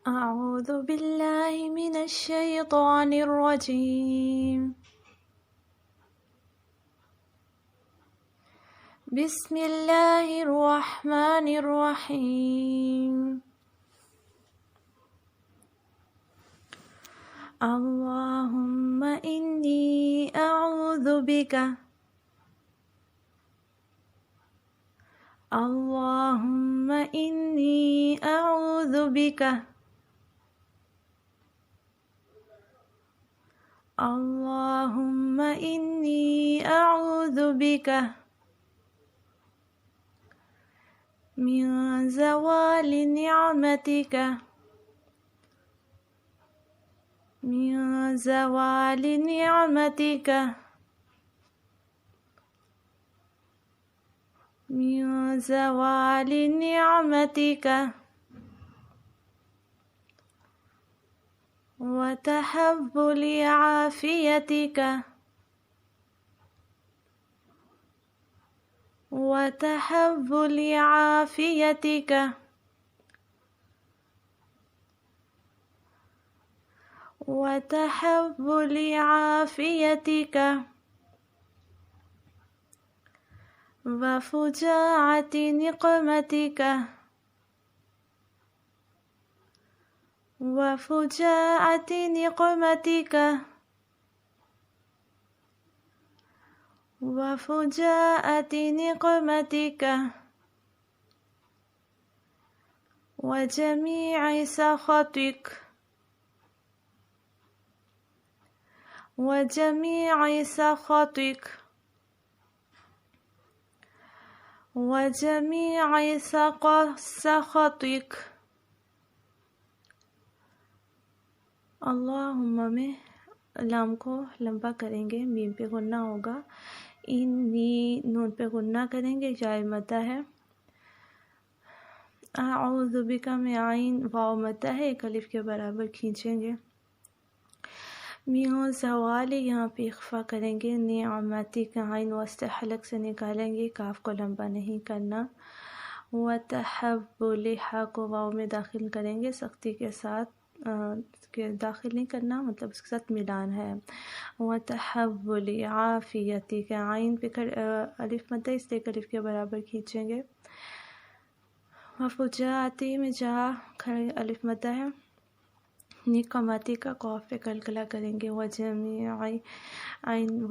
अऊज़ु बिल्लाहि मिनश शैतानिर रजीम। बिस्मिल्लाहिर रहमानिर रहीम। अल्लाहुम्मा इन्नी अऊज़ु बिका। अल्लाहुम्मा इन्नी अऊज़ु बिका। अल्लाहुम्मा इन्नी अऊज़ु बिका मिन ज़वालि निअमतिका। मिन ज़वालि निअमतिका। मिन ज़वालि निअमतिका व तहव्वुलि आफ़ियतिका। व तहव्वुलि आफ़ियतिका व तहव्वुलि आफ़ियतिका व फुजाअति निक़मतिका। व फुजाअति निक़मतिका व फुजाअति निक़मतिका व जमीअ सख़तिक। व जमीअ सख़तिक व जमीअ सख़तिक। अल्लाहुम्मा में लाम को लंबा करेंगे, मीम पे गुन्ना होगा, इन्नी नून पे गुन्ना करेंगे, जाय मद्दा है। अऊज़ु बिका में आइन वाव मद्दा है, एक अलिफ के बराबर खींचेंगे। मिन ज़वाली यहाँ पे इख्फा करेंगे, निअमती का आइन वस्ते हलक से निकालेंगे, काफ को लंबा नहीं करना। व तहव्वुलि हा को वाव में दाखिल करेंगे, सख्ती के साथ के दाखिल नहीं करना, मतलब उसके साथ मिलान है। व तहव्वुलि आफ़ियति के आइन पे अलिफ मद्दा, इसलिए अलिफ के बराबर खींचेंगे। व फुजाअति में जा खड़े अलिफ मद्दा है, निक़मति का कॉफ पे कलकला करेंगे। व जमीअ आइन